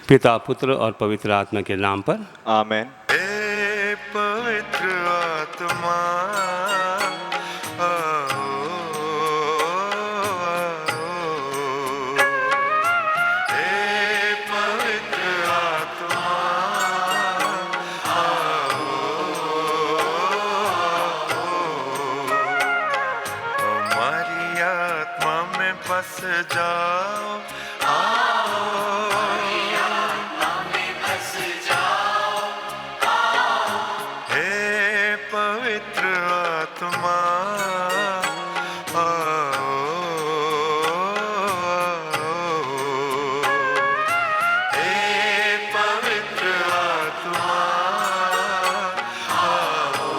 पिता, पुत्र और पवित्र आत्मा के नाम पर आमेन। हे पवित्र आत्मा आओ, हे पवित्र आत्मा आओ, हमारी आत्मा में बस जाओ। हे पवित्र आत्मा आओ, हे पवित्र आत्मा आओ।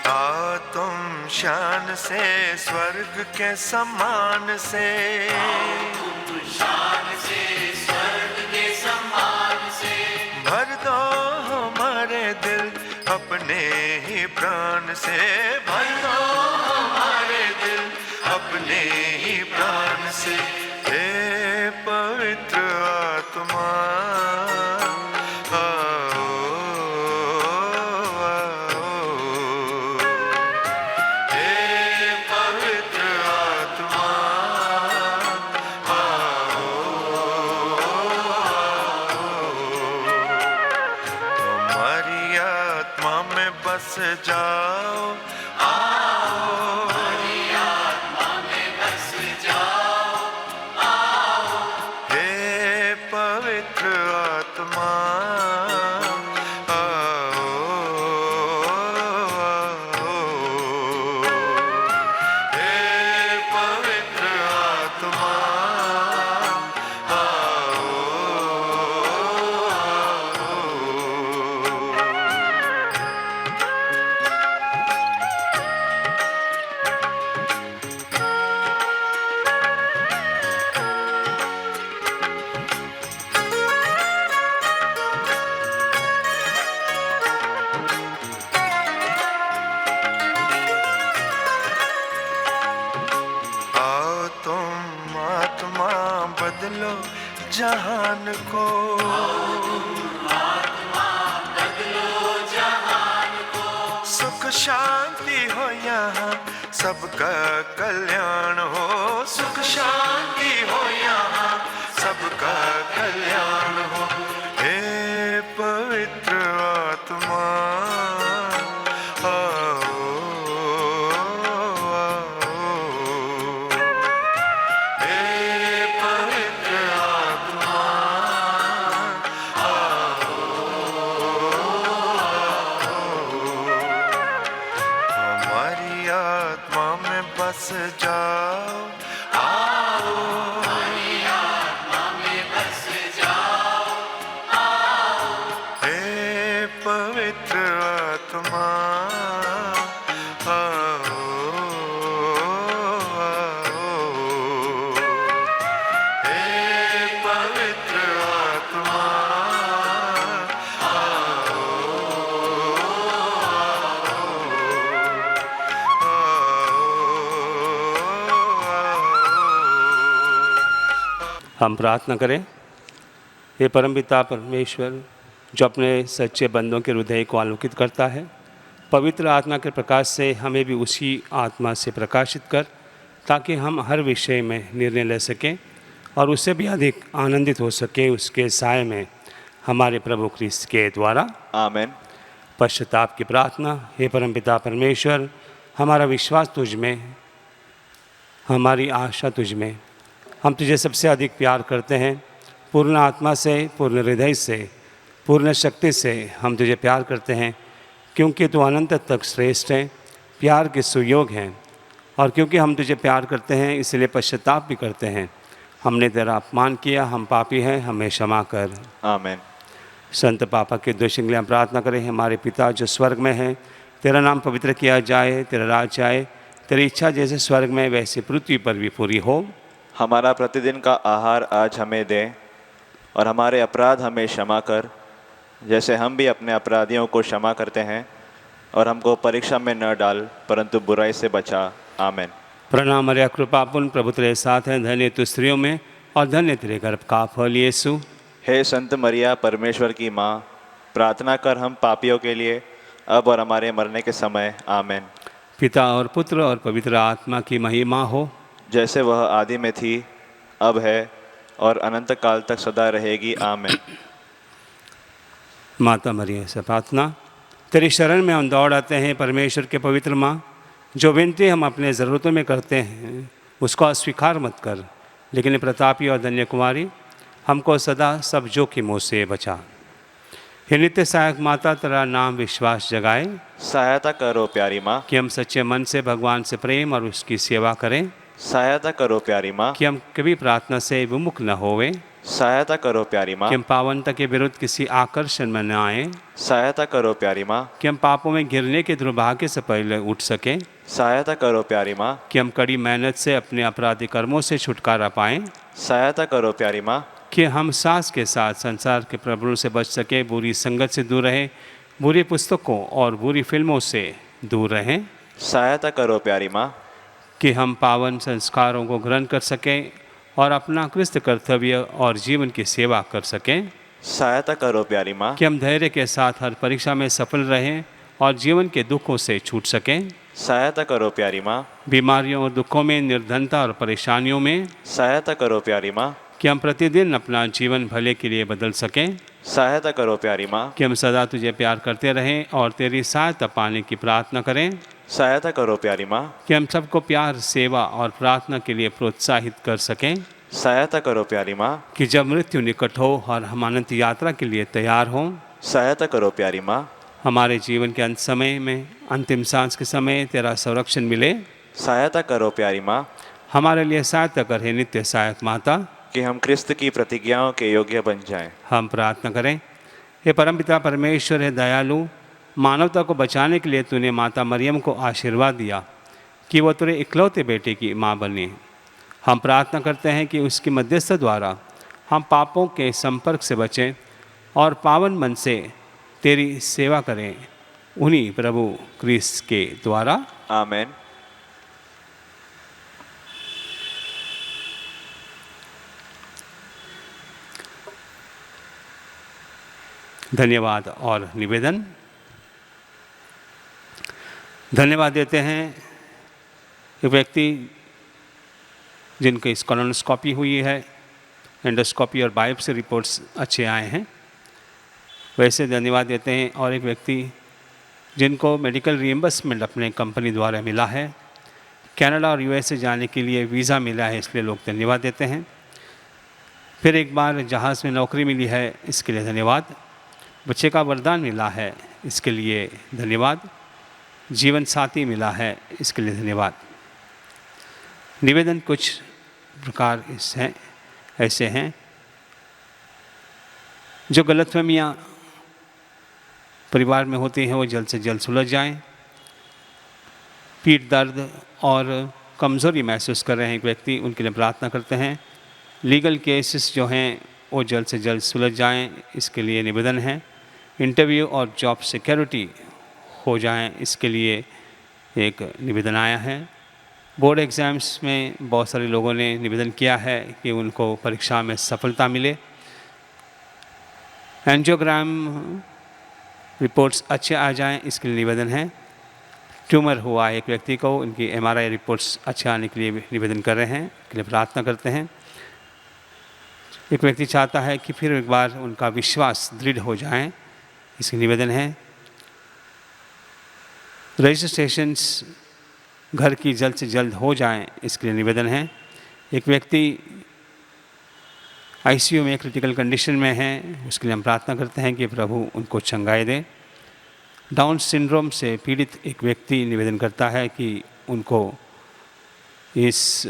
आओ तुम शान से स्वर्ग के समान से, भर दो हमारे दिल अपने ही प्राण से, भर दो हमारे दिल अपने ही प्राण से। हे पवित्र आत्मा आओ, हे पवित्र आत्मा हमारी आत्मा में बस जाओ। हे पवित्र आत्मा आओ, हे पवित्र आत्मा आओ तुम आत्मा बदलो जहान को, सुख शांति हो यहाँ सबका कल्याण हो, सुख शांति हो यहाँ सबका कल्याण हो। हे पवित्र आत्मा आओ, हे पवित्र आत्मा हमारी आत्मा में बस जाओ। हे पवित्र आत्मा आओ, हे पवित्र आत्मा हम प्रार्थना करें। हे परमपिता परमेश्वर, जो अपने सच्चे बंदों के हृदय को आलोकित करता है, पवित्र आत्मा के प्रकाश से हमें भी उसी आत्मा से प्रकाशित कर, ताकि हम हर विषय में निर्णय ले सकें और उससे भी अधिक आनंदित हो सकें उसके साय में, हमारे प्रभु क्रिस्त के द्वारा। आमेन। पश्चाताप की प्रार्थना। हे परमपिता परमेश्वर, हमारा विश्वास तुझ में, हमारी आशा तुझ में, हम तुझे सबसे अधिक प्यार करते हैं। पूर्ण आत्मा से, पूर्ण हृदय से, पूर्ण शक्ति से हम तुझे प्यार करते हैं, क्योंकि तू अनंत तक श्रेष्ठ है, प्यार के सुयोग हैं। और क्योंकि हम तुझे प्यार करते हैं, इसलिए पश्चाताप भी करते हैं। हमने तेरा अपमान किया, हम पापी हैं, हमें क्षमा कर। आमेन। संत पापा के दोष के लिए हम प्रार्थना करें। हमारे पिता जो स्वर्ग में हैं, तेरा नाम पवित्र किया जाए, तेरा राज आए, तेरी इच्छा जैसे स्वर्ग में वैसे पृथ्वी पर भी पूरी हो। हमारा प्रतिदिन का आहार आज हमें दे, और हमारे अपराध हमें क्षमा कर, जैसे हम भी अपने अपराधियों को क्षमा करते हैं, और हमको परीक्षा में न डाल, परंतु बुराई से बचा। आमीन। प्रणाम मरिया, कृपापूर्ण, प्रभु तेरे साथ है, धन्य तू स्त्रियों में और धन्य तेरे गर्भ का फल यीशु। हे संत मरिया, परमेश्वर की माँ, प्रार्थना कर हम पापियों के लिए, अब और हमारे मरने के समय। आमीन। पिता और पुत्र और पवित्र आत्मा की महिमा हो, जैसे वह आदि में थी, अब है, और अनंत काल तक सदा रहेगी। आमीन। माता मरिया से प्रार्थना। तेरी शरण में हम दौड़ आते हैं परमेश्वर के पवित्र माँ। जो विनती हम अपने ज़रूरतों में करते हैं उसको अस्वीकार मत कर, लेकिन प्रतापी और धन्य कुमारी हमको सदा सब जोखिमों से बचा। हे नित्य सहायक माता, तेरा नाम विश्वास जगाए सहायता करो प्यारी माँ। कि हम सच्चे मन से भगवान से प्रेम और उसकी सेवा करें, सहायता करो प्यारी माँ। कि हम कभी प्रार्थना से विमुख न होवे, सहायता करो प्यारी माँ। कि हम पावनता के विरुद्ध किसी आकर्षण में न आए, सहायता करो प्यारी माँ। कि हम पापों में गिरने के दुर्भाग्य से पहले उठ सकें, सहायता करो प्यारी माँ। कि हम कड़ी मेहनत से अपने अपराधी कर्मों से छुटकारा पाएं, सहायता करो प्यारी माँ। कि हम सास के साथ संसार के प्रभुओं से बच सके, बुरी संगत से दूर रहें, बुरी पुस्तकों और बुरी फिल्मों से दूर रहें, सहायता करो प्यारी माँ। कि हम पावन संस्कारों को ग्रहण कर सकें और अपना क्रिस्त कर्तव्य और जीवन की सेवा कर सकें, सहायता करो प्यारी माँ। कि हम धैर्य के साथ हर परीक्षा में सफल रहें और जीवन के दुखों से छूट सकें, सहायता करो प्यारी माँ। बीमारियों और दुखों में, निर्धनता और परेशानियों में, सहायता करो प्यारी माँ। कि हम प्रतिदिन अपना जीवन भले के लिए बदल सकें, सहायता करो प्यारी माँ। कि हम सदा तुझे प्यार करते रहें और तेरी सहायता पाने की प्रार्थना करें, सहायता करो प्यारी माँ। कि हम सबको प्यार, सेवा और प्रार्थना के लिए प्रोत्साहित कर सकें, सहायता करो प्यारी माँ। कि जब मृत्यु निकट हो और हम अनंत यात्रा के लिए तैयार हों, सहायता करो प्यारी माँ। हमारे जीवन के अंत समय में, अंतिम सांस के समय तेरा संरक्षण मिले। सहायता करो प्यारी माँ। हमारे लिए सहायता कर हे नित्य सहायक माता, कि हम क्रिस्त की प्रतिज्ञाओं के योग्य बन जाएं। हम प्रार्थना करें। हे परमपिता परमेश्वर है दयालु, मानवता को बचाने के लिए तूने माता मरियम को आशीर्वाद दिया कि वो तेरे इकलौते बेटे की माँ बने। हम प्रार्थना करते हैं कि उसकी मध्यस्थता द्वारा हम पापों के संपर्क से बचें और पावन मन से तेरी सेवा करें, उन्हीं प्रभु क्रिस्त के द्वारा। आमीन। धन्यवाद और निवेदन। धन्यवाद देते हैं एक व्यक्ति जिनकी कोलोनोस्कोपी हुई है, एंडोस्कोपी और बायोप्सी रिपोर्ट्स अच्छे आए हैं। वैसे धन्यवाद देते हैं और एक व्यक्ति जिनको मेडिकल रिएम्बर्समेंट अपने कंपनी द्वारा मिला है, कनाडा और यूएसए जाने के लिए वीज़ा मिला है, इसलिए लोग धन्यवाद देते हैं। फिर एक बार जहाज़ में नौकरी मिली है, इसके लिए धन्यवाद। बच्चे का वरदान मिला है, इसके लिए धन्यवाद। जीवन साथी मिला है, इसके लिए धन्यवाद। निवेदन कुछ प्रकार ऐसे हैं जो गलतफहमियाँ परिवार में होती हैं वो जल्द से जल्द सुलझ जाएं। पीठ दर्द और कमज़ोरी महसूस कर रहे हैं एक व्यक्ति, उनके लिए प्रार्थना करते हैं। लीगल केसेस जो हैं वो जल्द से जल्द सुलझ जाएं, इसके लिए निवेदन है। इंटरव्यू और जॉब सिक्योरिटी हो जाएं, इसके लिए एक निवेदन आया है। बोर्ड एग्ज़ाम्स में बहुत सारे लोगों ने निवेदन किया है कि उनको परीक्षा में सफलता मिले। एंजियोग्राम रिपोर्ट्स अच्छे आ जाएं, इसके लिए निवेदन है। ट्यूमर हुआ एक व्यक्ति को, उनकी MRI रिपोर्ट्स अच्छे आने के लिए निवेदन कर रहे हैं, के लिए प्रार्थना करते हैं। एक व्यक्ति चाहता है कि फिर एक बार उनका विश्वास दृढ़ हो जाए, इसकी निवेदन है। रजिस्ट्रेशंस घर की जल्द से जल्द हो जाएं, इसके लिए निवेदन है। एक व्यक्ति ICU में क्रिटिकल कंडीशन में है, उसके लिए हम प्रार्थना करते हैं कि प्रभु उनको चंगाई दें। डाउन सिंड्रोम से पीड़ित एक व्यक्ति निवेदन करता है कि उनको इस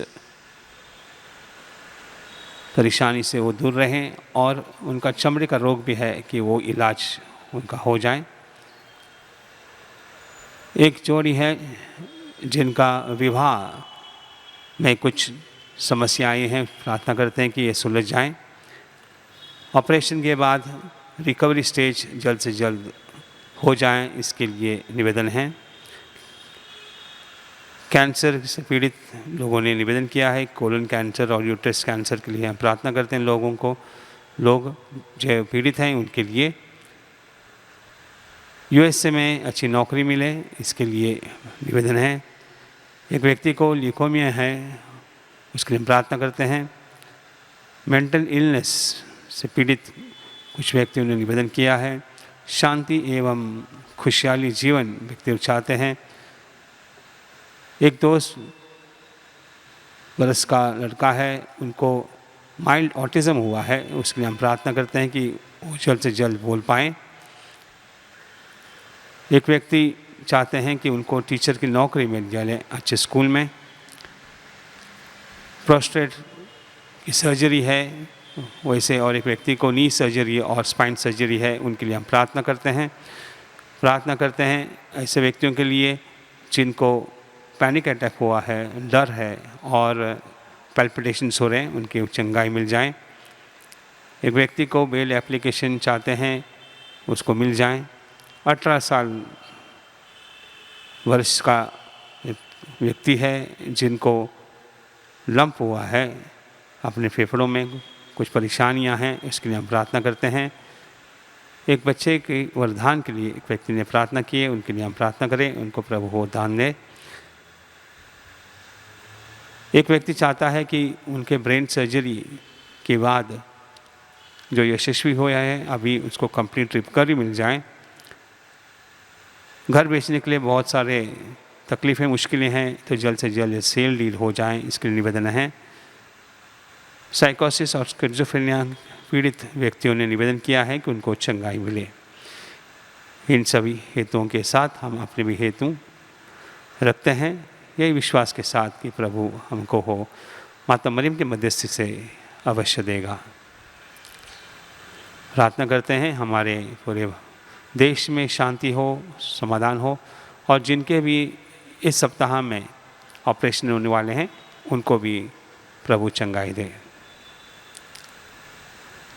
परेशानी से वो दूर रहें और उनका चमड़े का रोग भी है कि वो इलाज उनका हो जाए। एक जोड़ी है जिनका विवाह में कुछ समस्याएं हैं, प्रार्थना करते हैं कि ये सुलझ जाएं। ऑपरेशन के बाद रिकवरी स्टेज जल्द से जल्द हो जाएं, इसके लिए निवेदन है। कैंसर से पीड़ित लोगों ने निवेदन किया है, कोलन कैंसर और यूट्रस कैंसर के लिए हम प्रार्थना करते हैं। लोग जो पीड़ित हैं उनके लिए यूएसए में अच्छी नौकरी मिले, इसके लिए निवेदन है। एक व्यक्ति को ल्यूकोमिया है, उसके लिए प्रार्थना करते हैं। मेंटल इलनेस से पीड़ित कुछ व्यक्तियों ने निवेदन किया है। शांति एवं खुशहाली जीवन व्यक्ति चाहते हैं। एक 2 बरस का लड़का है, उनको माइल्ड ऑटिज़म हुआ है, उसके लिए हम प्रार्थना करते हैं कि वो जल्द से जल्द बोल पाएँ। एक व्यक्ति चाहते हैं कि उनको टीचर की नौकरी मिल जाए अच्छे स्कूल में। प्रोस्टेट की सर्जरी है वैसे, और एक व्यक्ति को नी सर्जरी और स्पाइन सर्जरी है, उनके लिए हम प्रार्थना करते हैं ऐसे व्यक्तियों के लिए जिनको पैनिक अटैक हुआ है, डर है और पैल्पिटेशंस हो रहे हैं, उनकी चंगाई मिल जाए। एक व्यक्ति को बेल एप्लीकेशन चाहते हैं, उसको मिल जाए। 18 वर्ष का व्यक्ति है जिनको लंप हुआ है अपने फेफड़ों में, कुछ परेशानियां हैं, इसके लिए हम प्रार्थना करते हैं। एक बच्चे के वरदान के लिए एक व्यक्ति ने प्रार्थना की है, उनके लिए हम प्रार्थना करें, उनको प्रभु वरदान दे। एक व्यक्ति चाहता है कि उनके ब्रेन सर्जरी के बाद जो यशस्वी हुआ है अभी उसको कंप्लीट रिकवरी मिल जाए। घर बेचने के लिए बहुत सारे तकलीफ़ें मुश्किलें हैं, तो जल्द से जल्द सेल डील हो जाए, इसके लिए निवेदन है। साइकोसिस और स्किज़ोफ्रेनिया पीड़ित व्यक्तियों ने निवेदन किया है कि उनको चंगाई मिले। इन सभी हेतुओं के साथ हम अपने भी हेतु रखते हैं, यही विश्वास के साथ कि प्रभु हमको हो माता मरियम के मध्यस्थी से अवश्य देगा। प्रार्थना करते हैं हमारे पूरे देश में शांति हो, समाधान हो, और जिनके भी इस सप्ताह में ऑपरेशन होने वाले हैं उनको भी प्रभु चंगाई दे।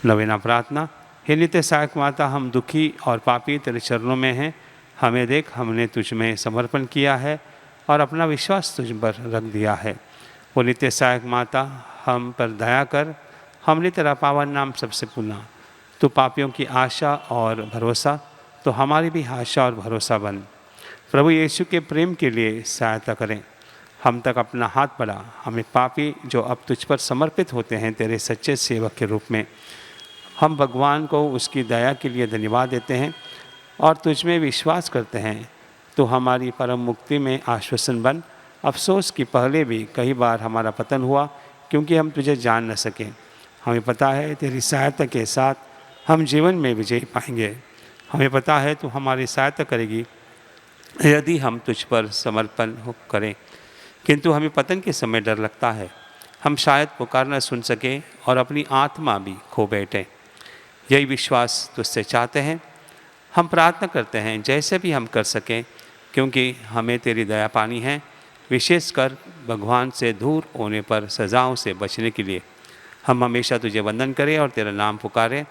नवेना प्रार्थना। हे नित्य सहायक माता, हम दुखी और पापी तेरे चरणों में हैं। हमें देख, हमने तुझ में समर्पण किया है और अपना विश्वास तुझ पर रख दिया है। वो नित्य सहायक माता, हम पर दया कर, हमने तेरा पावन नाम सबसे पुना। तो पापियों की आशा और भरोसा, तो हमारी भी आशा और भरोसा बन। प्रभु यीशु के प्रेम के लिए सहायता करें। हम तक अपना हाथ बढ़ा, हमें पापी जो अब तुझ पर समर्पित होते हैं तेरे सच्चे सेवक के रूप में। हम भगवान को उसकी दया के लिए धन्यवाद देते हैं और तुझ में विश्वास करते हैं। तो हमारी परम मुक्ति में आश्वासन बन। अफसोस कि पहले भी कई बार हमारा पतन हुआ क्योंकि हम तुझे जान न सके। हमें पता है तेरी सहायता के साथ हम जीवन में विजय पाएंगे। हमें पता है तू हमारी सहायता करेगी यदि हम तुझ पर समर्पण करें, किंतु हमें पतन के समय डर लगता है। हम शायद पुकार न सुन सके और अपनी आत्मा भी खो बैठे। यही विश्वास तुझसे चाहते हैं। हम प्रार्थना करते हैं जैसे भी हम कर सकें, क्योंकि हमें तेरी दया पानी है, विशेषकर भगवान से दूर होने पर सज़ाओं से बचने के लिए। हम हमेशा तुझे वंदन करें और तेरा नाम पुकारें।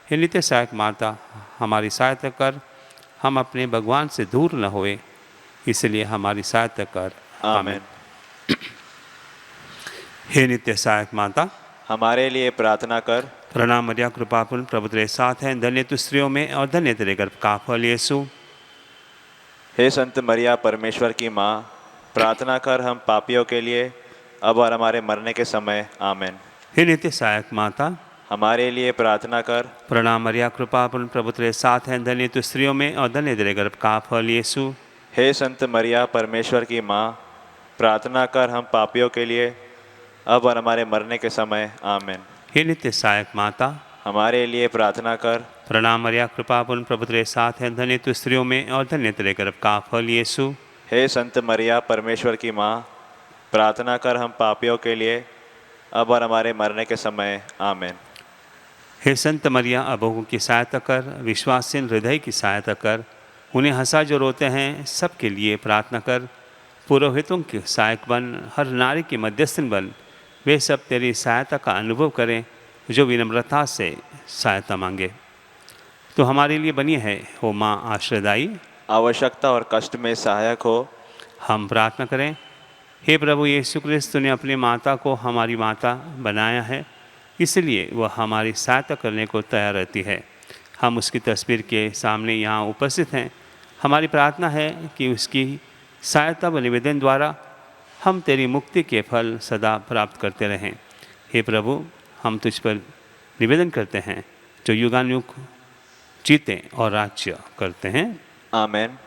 हे नित्य सहायक माता, हमारी सहायता कर, हम अपने भगवान से दूर न होए, इसलिए हमारी सहायता कर। आमीन। हे नित्य सहायक माता, हमारे लिए प्रार्थना कर। प्रणाम मरिया, कृपापूर्ण प्रभु तेरे साथ हैं, धन्य तू स्त्रियों में और धन्य तेरे गर्भ का फल यीशु। हे संत मरिया परमेश्वर की माँ, प्रार्थना कर हम पापियों के लिए अब और हमारे मरने के समय। आमीन। हे नित्य सहायक माता, हमारे लिए प्रार्थना कर। प्रणाम मरिया, कृपापूर्ण प्रभु तेरे साथ हैं, धन्य तू स्त्रियों में और धन्य तेरे गर्भ का फल यीशु। हे संत मरिया परमेश्वर की माँ, प्रार्थना कर हम पापियों के लिए अब और हमारे मरने के समय। आमीन। हे नित्य सहायक माता, हमारे लिए प्रार्थना कर। प्रणाम मरिया, कृपापूर्ण प्रभु तेरे साथ हैं, धन्य तू स्त्रियों में और धन्य तेरे गर्भ का फल यीशु। हे संत मरिया परमेश्वर की माँ, प्रार्थना कर हम पापियों के लिए अब और हमारे मरने के समय। आमीन। हे संत मरिया, अबोहों की सहायता कर, विश्वासीन हृदय की सहायता कर, उन्हें हंसा जो रोते हैं सबके लिए प्रार्थना कर। पुरोहितों के सहायक बन, हर नारी के मध्यस्थन बन। वे सब तेरी सहायता का अनुभव करें जो विनम्रता से सहायता मांगे। तो हमारे लिए बनी है ओ माँ आश्रयदायी, आवश्यकता और कष्ट में सहायक हो। हम प्रार्थना करें। हे प्रभु यीशु क्रिस्त ने अपनी माता को हमारी माता बनाया है, इसलिए वह हमारी सहायता करने को तैयार रहती है। हम उसकी तस्वीर के सामने यहाँ उपस्थित हैं। हमारी प्रार्थना है कि उसकी सहायता व निवेदन द्वारा हम तेरी मुक्ति के फल सदा प्राप्त करते रहें। हे प्रभु, हम तुझ पर निवेदन करते हैं जो युगानुयुग जीते और राज्य करते हैं। आमेन।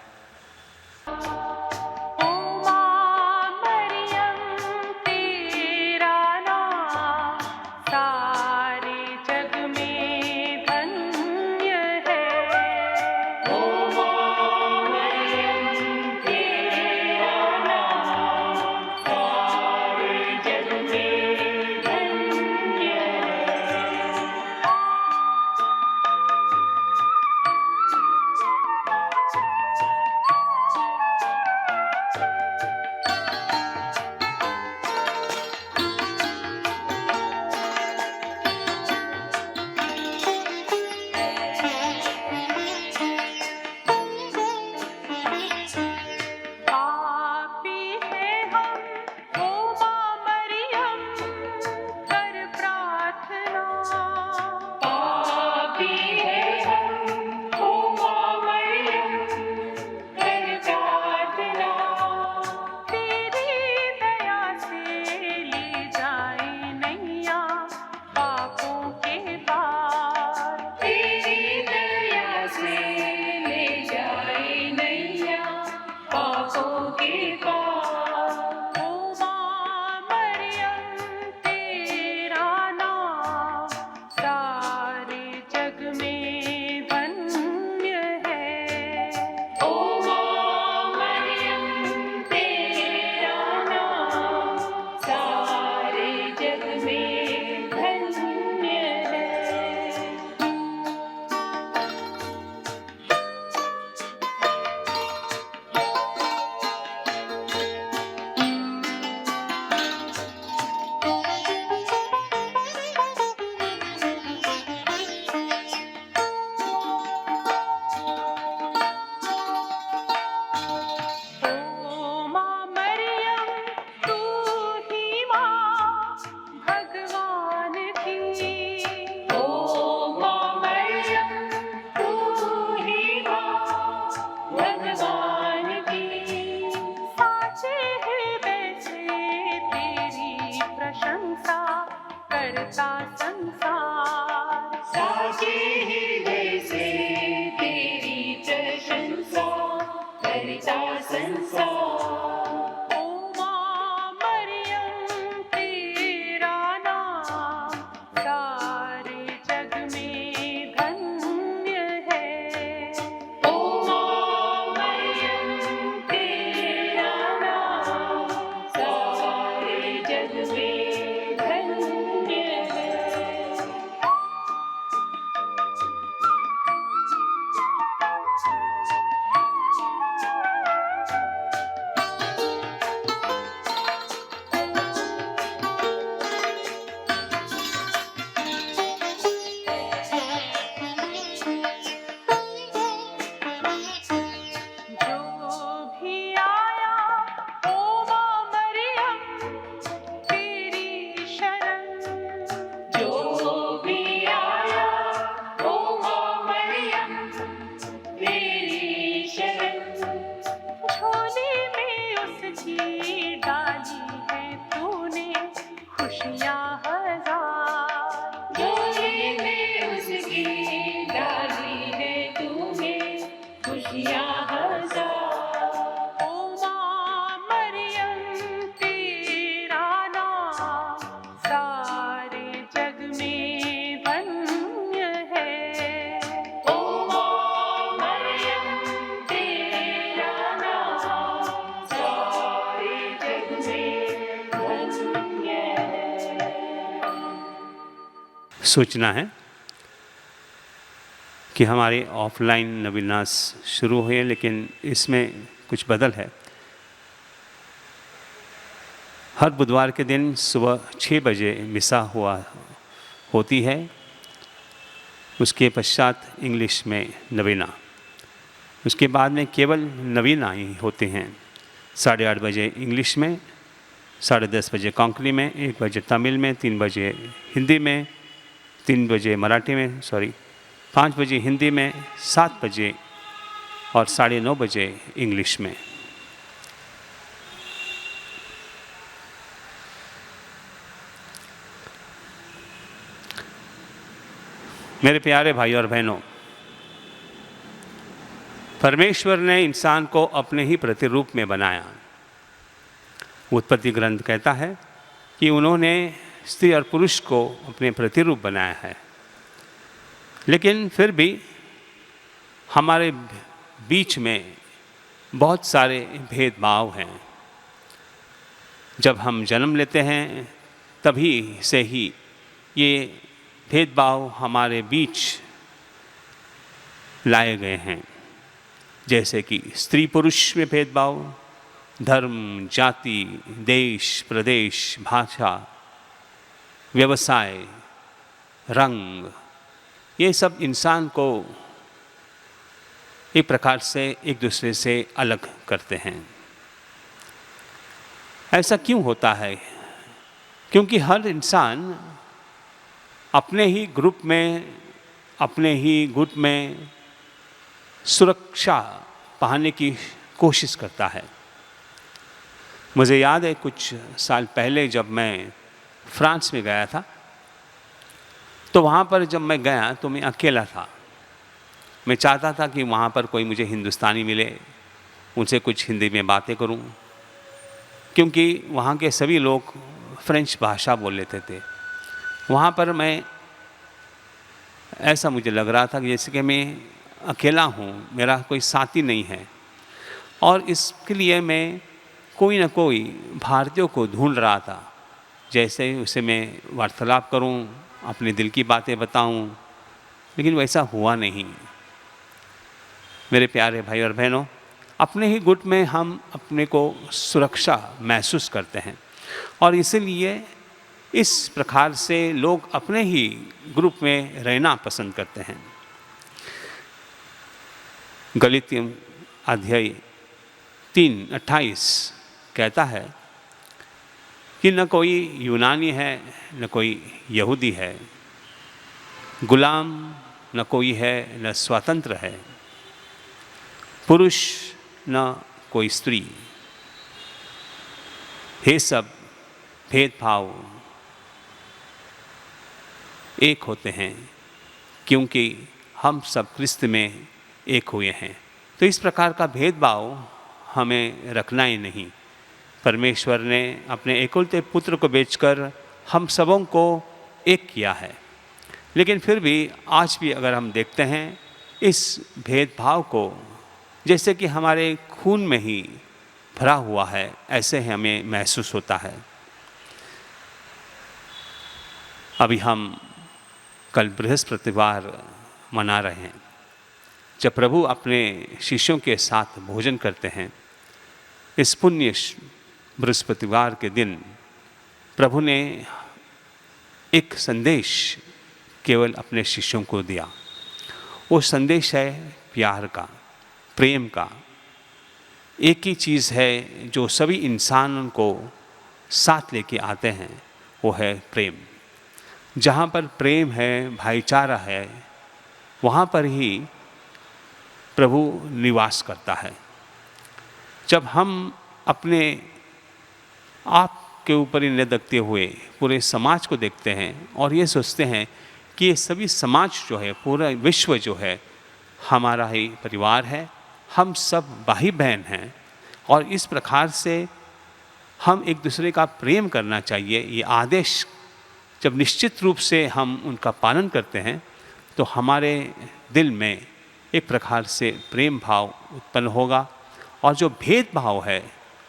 सूचना है कि हमारे ऑफलाइन नवीनास शुरू हुए, लेकिन इसमें कुछ बदल है। हर बुधवार के दिन सुबह 6 बजे मिसा होती है। उसके पश्चात इंग्लिश में नवीना, उसके बाद में केवल नवीना ही होते हैं। 8:30 बजे इंग्लिश में, 10:30 बजे कोंकणी में, 1 बजे तमिल में, 3 बजे हिंदी में, 3 बजे मराठी में, 5 बजे हिंदी में, 7 बजे और 9:30 बजे इंग्लिश में। मेरे प्यारे भाई और बहनों, परमेश्वर ने इंसान को अपने ही प्रतिरूप में बनाया। उत्पत्ति ग्रंथ कहता है कि उन्होंने स्त्री और पुरुष को अपने प्रतिरूप बनाया है। लेकिन फिर भी हमारे बीच में बहुत सारे भेदभाव हैं। जब हम जन्म लेते हैं तभी से ही ये भेदभाव हमारे बीच लाए गए हैं, जैसे कि स्त्री पुरुष में भेदभाव, धर्म, जाति, देश, प्रदेश, भाषा, व्यवसाय, रंग, ये सब इंसान को एक प्रकार से एक दूसरे से अलग करते हैं। ऐसा क्यों होता है? क्योंकि हर इंसान अपने ही ग्रुप में, अपने ही गुट में सुरक्षा पाने की कोशिश करता है। मुझे याद है कुछ साल पहले जब मैं फ्रांस में गया था, तो वहाँ पर जब मैं गया तो मैं अकेला था। मैं चाहता था कि वहाँ पर कोई मुझे हिंदुस्तानी मिले, उनसे कुछ हिंदी में बातें करूं, क्योंकि वहाँ के सभी लोग फ्रेंच भाषा बोल लेते थे। वहाँ पर मैं ऐसा मुझे लग रहा था कि जैसे कि मैं अकेला हूँ, मेरा कोई साथी नहीं है, और इसके लिए मैं कोई ना कोई भारतीयों को ढूंढ रहा था, जैसे उसे मैं वार्तालाप करूं, अपने दिल की बातें बताऊं, लेकिन वैसा हुआ नहीं। मेरे प्यारे भाई और बहनों, अपने ही गुट में हम अपने को सुरक्षा महसूस करते हैं, और इसीलिए इस प्रकार से लोग अपने ही ग्रुप में रहना पसंद करते हैं। गलातियों अध्याय 3:28 कहता है कि न कोई यूनानी है, न कोई यहूदी है, गुलाम न कोई है, न स्वतंत्र है, पुरुष न कोई स्त्री। ये सब भेदभाव एक होते हैं, क्योंकि हम सब क्रिस्त में एक हुए हैं। तो इस प्रकार का भेदभाव हमें रखना ही नहीं। परमेश्वर ने अपने एकलौते पुत्र को बेचकर हम सबों को एक किया है। लेकिन फिर भी आज भी अगर हम देखते हैं इस भेदभाव को, जैसे कि हमारे खून में ही भरा हुआ है, ऐसे हमें महसूस होता है। अभी हम कल बृहस्पतिवार मना रहे हैं, जब प्रभु अपने शिष्यों के साथ भोजन करते हैं। इस पुण्य बृहस्पतिवार के दिन प्रभु ने एक संदेश केवल अपने शिष्यों को दिया। वो संदेश है प्यार का, प्रेम का। एक ही चीज़ है जो सभी इंसानों को साथ लेके आते हैं, वो है प्रेम। जहाँ पर प्रेम है, भाईचारा है, वहाँ पर ही प्रभु निवास करता है। जब हम अपने आप के ऊपर ही न देखते हुए पूरे समाज को देखते हैं और ये सोचते हैं कि ये सभी समाज जो है, पूरा विश्व जो है, हमारा ही परिवार है, हम सब भाई बहन हैं, और इस प्रकार से हम एक दूसरे का प्रेम करना चाहिए, ये आदेश जब निश्चित रूप से हम उनका पालन करते हैं, तो हमारे दिल में एक प्रकार से प्रेम भाव उत्पन्न होगा, और जो भेदभाव है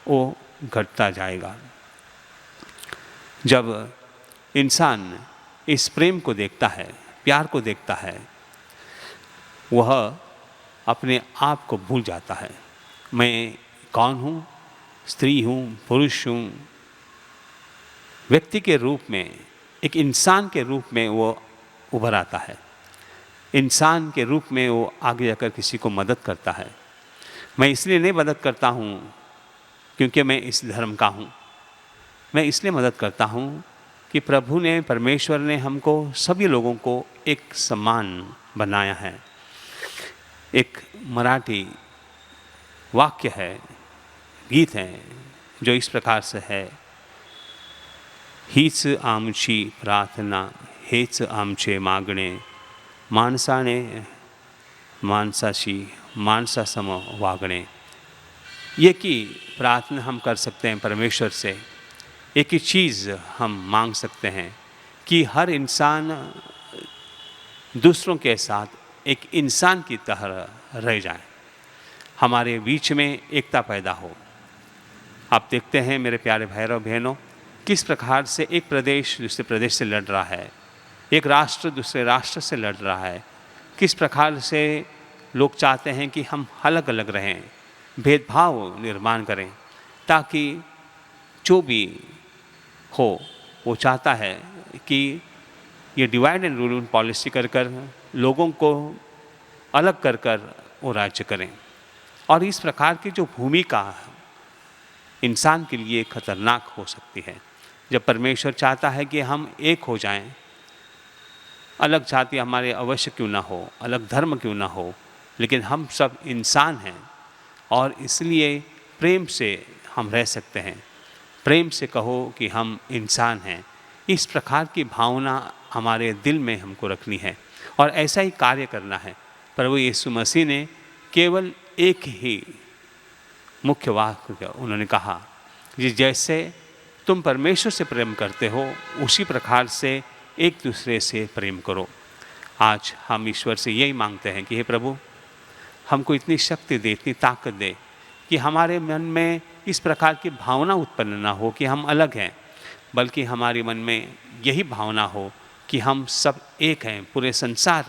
वो घटता जाएगा। जब इंसान इस प्रेम को देखता है, प्यार को देखता है, वह अपने आप को भूल जाता है। मैं कौन हूँ, स्त्री हूँ, पुरुष हूँ, व्यक्ति के रूप में, एक इंसान के रूप में वो उभर आता है। इंसान के रूप में वो आगे जाकर किसी को मदद करता है। मैं इसलिए नहीं मदद करता हूँ क्योंकि मैं इस धर्म का हूँ, मैं इसलिए मदद करता हूँ कि प्रभु ने, परमेश्वर ने हमको सभी लोगों को एक समान बनाया है। एक मराठी वाक्य है, गीत है, जो इस प्रकार से है, हीच आमची प्रार्थना, हेच आमचे मागणे, माणसाने माणसाशी माणसासम वागणे। ये कि प्रार्थना हम कर सकते हैं परमेश्वर से, एक ही चीज़ हम मांग सकते हैं कि हर इंसान दूसरों के साथ एक इंसान की तरह रह जाए, हमारे बीच में एकता पैदा हो। आप देखते हैं मेरे प्यारे भाई और बहनों, किस प्रकार से एक प्रदेश दूसरे प्रदेश से लड़ रहा है, एक राष्ट्र दूसरे राष्ट्र से लड़ रहा है। किस प्रकार से लोग चाहते हैं कि हम अलग अलग रहें, भेदभाव निर्माण करें, ताकि जो भी हो वो चाहता है कि ये डिवाइड एंड रूल पॉलिसी कर कर लोगों को अलग कर कर वो राज्य करें। और इस प्रकार की जो भूमिका इंसान के लिए खतरनाक हो सकती है। जब परमेश्वर चाहता है कि हम एक हो जाएं, अलग जाति हमारे अवश्य क्यों ना हो, अलग धर्म क्यों ना हो, लेकिन हम सब इंसान हैं और इसलिए प्रेम से हम रह सकते हैं। प्रेम से कहो कि हम इंसान हैं, इस प्रकार की भावना हमारे दिल में हमको रखनी है और ऐसा ही कार्य करना है। प्रभु यीशु मसीह ने केवल एक ही मुख्य वाक्य उन्होंने कहा कि जैसे तुम परमेश्वर से प्रेम करते हो उसी प्रकार से एक दूसरे से प्रेम करो। आज हम ईश्वर से यही मांगते हैं कि हे प्रभु, हमको इतनी शक्ति दे, इतनी ताकत दे कि हमारे मन में इस प्रकार की भावना उत्पन्न ना हो कि हम अलग हैं, बल्कि हमारे मन में यही भावना हो कि हम सब एक हैं। पूरे संसार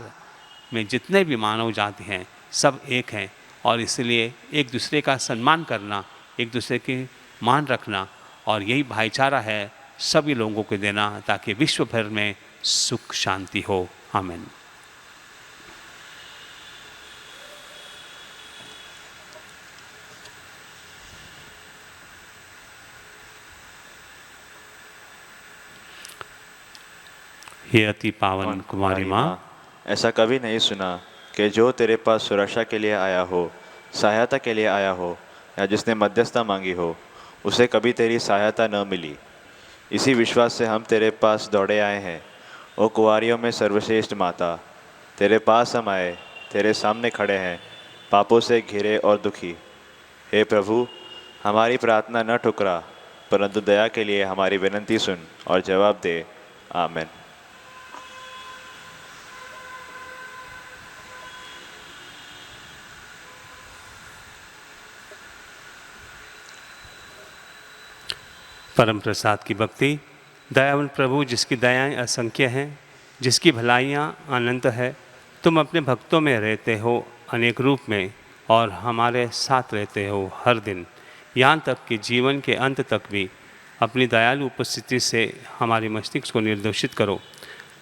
में जितने भी मानव जाति हैं सब एक हैं और इसलिए एक दूसरे का सम्मान करना, एक दूसरे के मान रखना, और यही भाईचारा है सभी लोगों को देना ताकि विश्व भर में सुख शांति हो। आमीन। हे अति पावन कुमारी माँ, ऐसा कभी नहीं सुना कि जो तेरे पास सुरक्षा के लिए आया हो, सहायता के लिए आया हो या जिसने मध्यस्थता मांगी हो, उसे कभी तेरी सहायता न मिली। इसी विश्वास से हम तेरे पास दौड़े आए हैं। ओ कुंवारियों में सर्वश्रेष्ठ माता, तेरे पास हम आए, तेरे सामने खड़े हैं, पापों से घिरे और दुखी। हे प्रभु, हमारी प्रार्थना न ठुकरा, परंतु दया के लिए हमारी विनती सुन और जवाब दे। आमीन। परम प्रसाद की भक्ति। दयावान प्रभु, जिसकी दयाएं असंख्य हैं, जिसकी भलाइयाँ अनंत है, तुम अपने भक्तों में रहते हो अनेक रूप में और हमारे साथ रहते हो हर दिन, यहाँ तक कि जीवन के अंत तक भी। अपनी दयालु उपस्थिति से हमारे मस्तिष्क को निर्दोषित करो,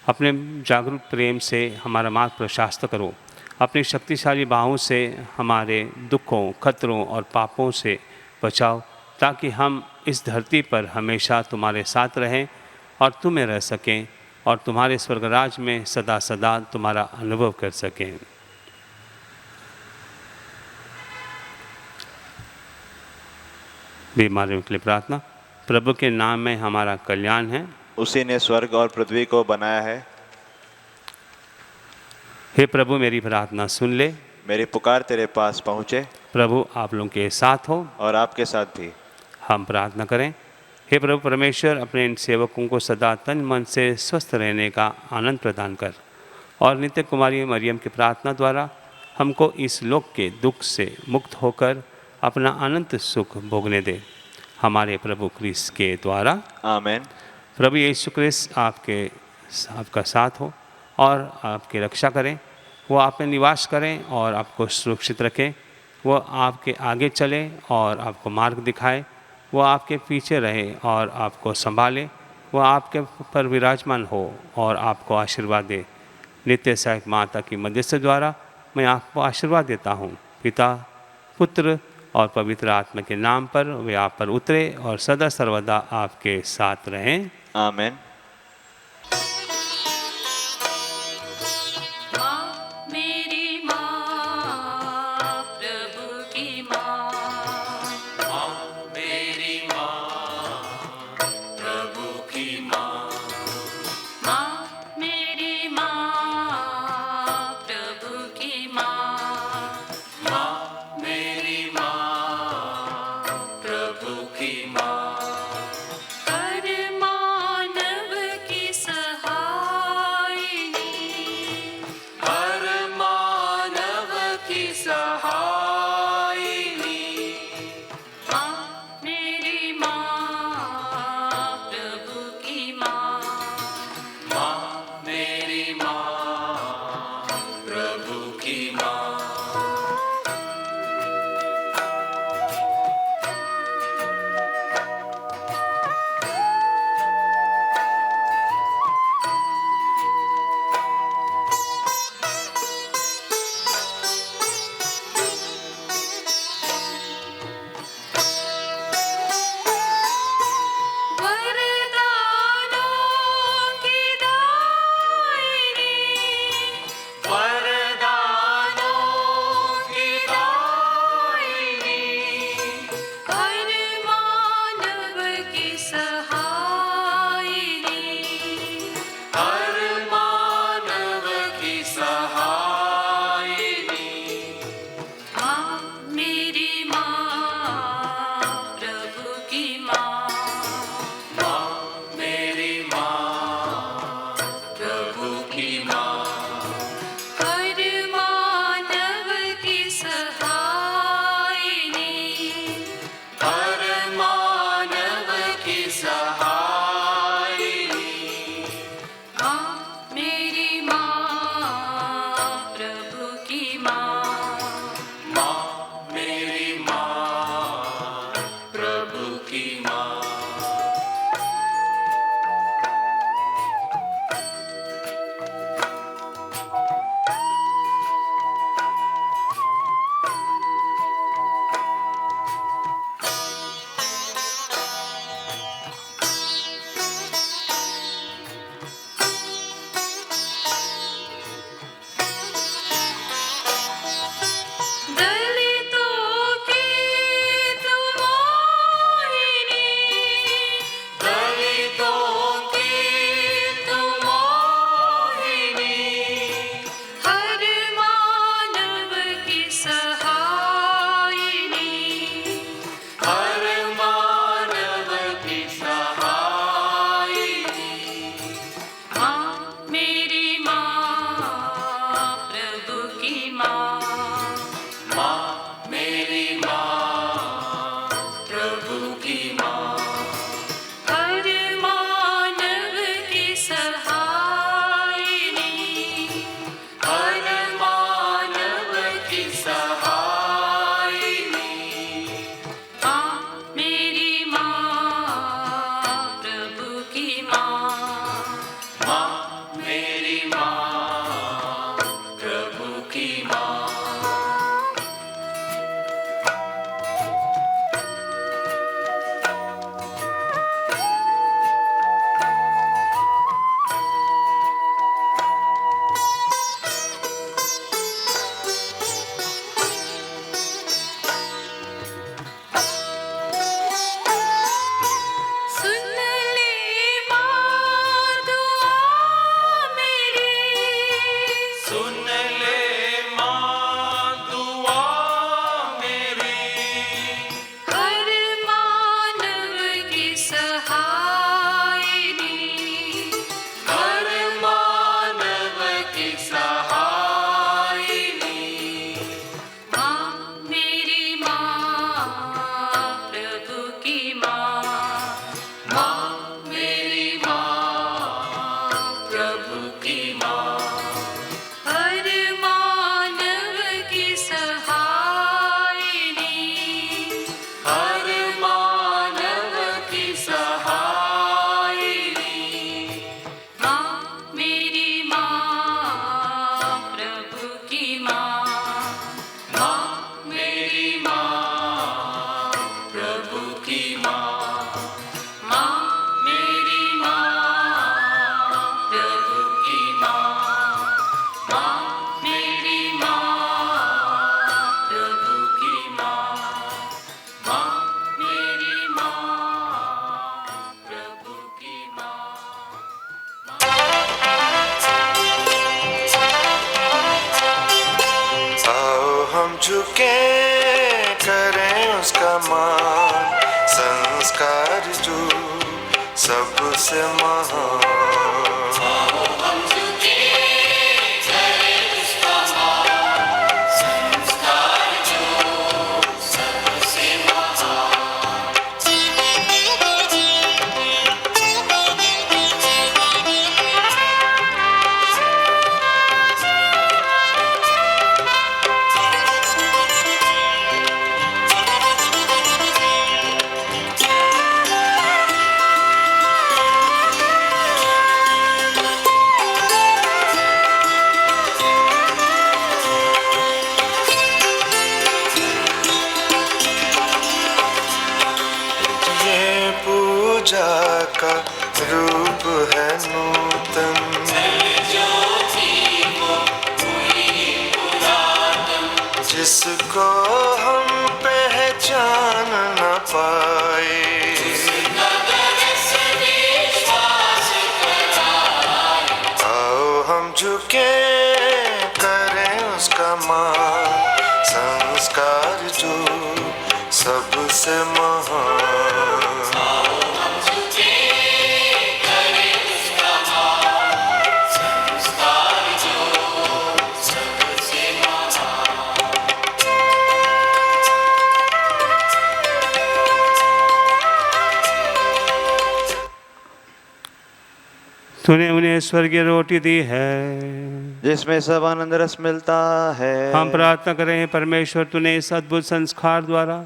अपने जागरूक प्रेम से हमारा मार्ग प्रशस्त करो, अपनी शक्तिशाली बाहों से हमारे दुखों, खतरों और पापों से बचाओ, ताकि हम इस धरती पर हमेशा तुम्हारे साथ रहें और तुम्हें रह सकें और तुम्हारे स्वर्गराज में सदा सदा तुम्हारा अनुभव कर सकें। बीमारियों के लिए प्रार्थना। प्रभु के नाम में हमारा कल्याण है, उसी ने स्वर्ग और पृथ्वी को बनाया है। हे प्रभु, मेरी प्रार्थना सुन ले। मेरी पुकार तेरे पास पहुँचे। प्रभु आप लोगों के साथ हो और आपके साथ भी। हम प्रार्थना करें। हे प्रभु परमेश्वर, अपने इन सेवकों को सदा तन मन से स्वस्थ रहने का आनंद प्रदान कर और नित्य कुमारी मरियम की प्रार्थना द्वारा हमको इस लोक के दुख से मुक्त होकर अपना अनंत सुख भोगने दे। हमारे प्रभु क्रिस्त के द्वारा। आमीन। प्रभु यीशु क्रिस्त आपका साथ हो और आपकी रक्षा करें। वो आप में निवास करें और आपको सुरक्षित रखें। वो आपके आगे चले और आपको मार्ग दिखाए। वो आपके पीछे रहे और आपको संभाले। वो आपके पर विराजमान हो और आपको आशीर्वाद दे। नित्य सहायक माता की मध्यस्थ द्वारा मैं आपको आशीर्वाद देता हूँ। पिता, पुत्र और पवित्र आत्मा के नाम पर वे आप पर उतरे और सदा सर्वदा आपके साथ रहें। आमीन। माँ मेरी माँ, प्रभु की माँ। माँ मेरी माँ, प्रभु की माँ। माँ मेरी माँ, प्रभु की माँ। माँ मेरी माँ, प्रभु की माँ। हर मानव की सहायिनी, हर मानव की सहायिनी। माँ मेरी माँ, प्रभु की माँ। माँ मेरी माँ, प्रभु की माँ। वरदानों की दायिनी, वरदानों की दायिनी। हर मानव की सहायिनी, हर मानव की सहायिनी। माँ मेरी माँ, प्रभु की माँ। माँ मेरी माँ, प्रभु की माँ। हर मानव की सहायिनी, हर मानव की सहायिनी। माँ मेरी माँ, प्रभु की माँ। माँ मेरी माँ, प्रभु की माँ। दलितों की तुम मोहिनी, दलितों की तुम मोहिनी। हर मानव की सहायिनी, हर मानव की सहायिनी। माँ मेरी माँ, प्रभु की माँ। माँ मेरी माँ, प्रभु की माँ। हर मानव की सहायिनी, हर मानव की सहायिनी। माँ मेरी माँ, प्रभु की माँ। माँ मेरी माँ, प्रभु की माँ। हम झुके करें उसका मान, संस्कार जो सबसे महान। पूजा का रूप है नूतन, जिसको हम पहचान न पाए। आओ हम झुके करें उसका मान, संस्कार जो सबसे महान। तूने उन्हें स्वर्गीय रोटी दी है जिसमें सब आनंद रस मिलता है। हम प्रार्थना करें परमेश्वर, तूने इस अद्भुत संस्कार द्वारा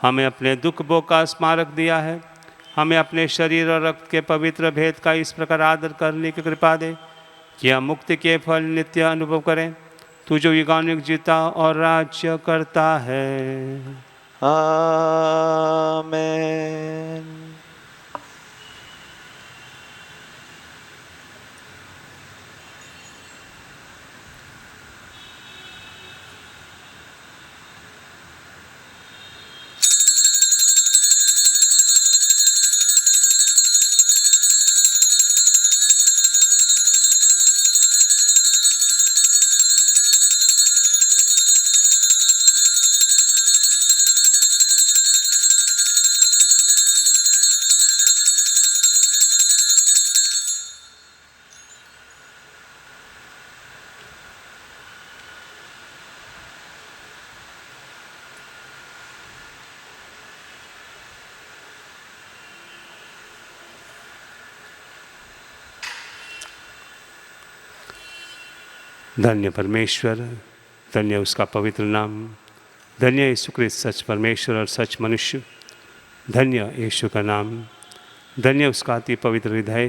हमें अपने दुख भोग का स्मारक दिया है। हमें अपने शरीर और रक्त के पवित्र भेद का इस प्रकार आदर करने की कृपा दे कि हम मुक्ति के फल नित्य अनुभव करें। तू जो युगानुयुग जीता और राज्य करता है। आमीन। धन्य परमेश्वर, धन्य उसका पवित्र नाम, धन्य यीशु क्रिस्त सच परमेश्वर और सच मनुष्य, धन्य यीशु का नाम, धन्य उसका अति पवित्र हृदय,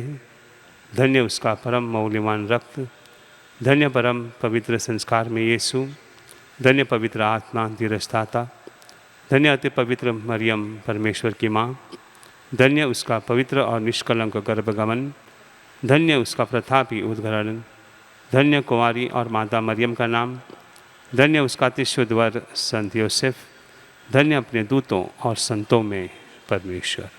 धन्य उसका परम मौल्यवान रक्त, धन्य परम पवित्र संस्कार में यीशु, धन्य पवित्र आत्मा धीरजदाता, धन्य अति पवित्र मरियम परमेश्वर की माँ, धन्य उसका पवित्र और निष्कलंक गर्भगमन, धन्य उसका प्रतापी उद्घाटन, धन्य कुंवारी और माता मरियम का नाम, धन्य उसका अति शुद्ध वर संत योसेफ, धन्य अपने दूतों और संतों में परमेश्वर।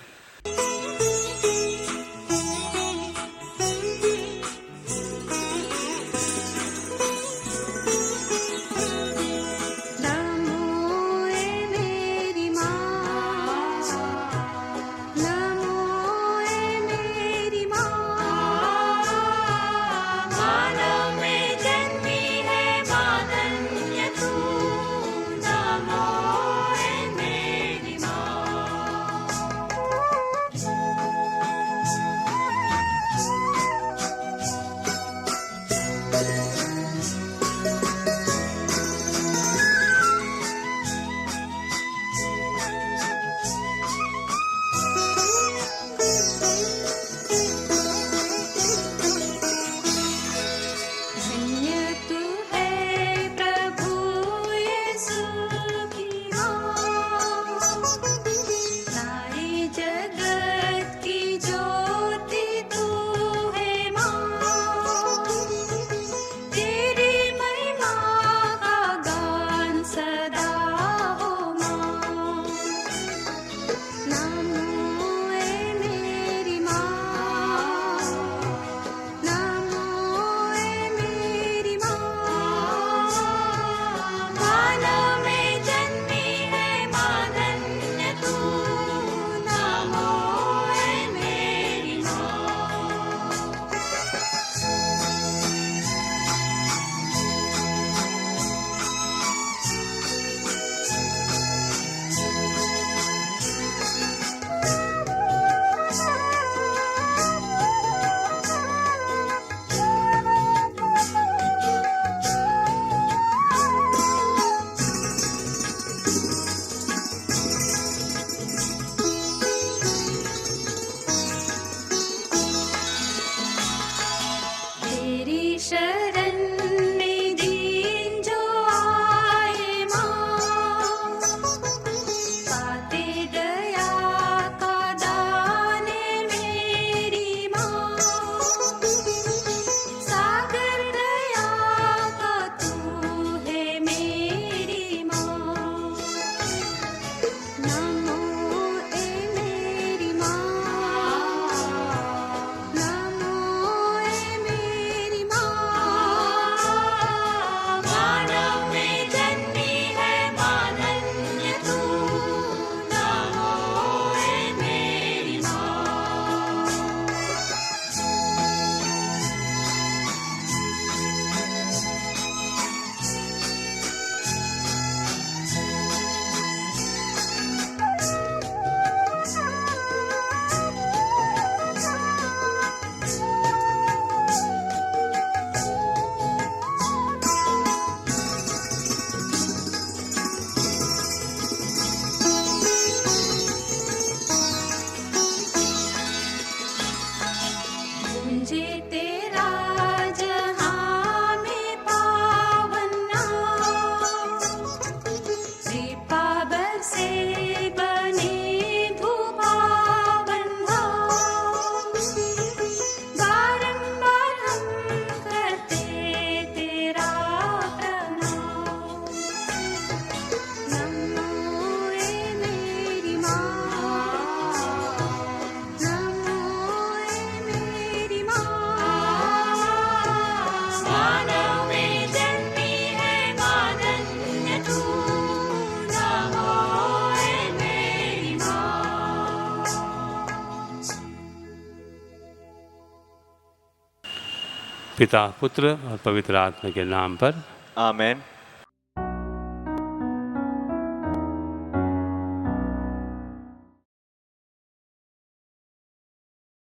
पिता पुत्र और पवित्र आत्मा के नाम पर आमेन।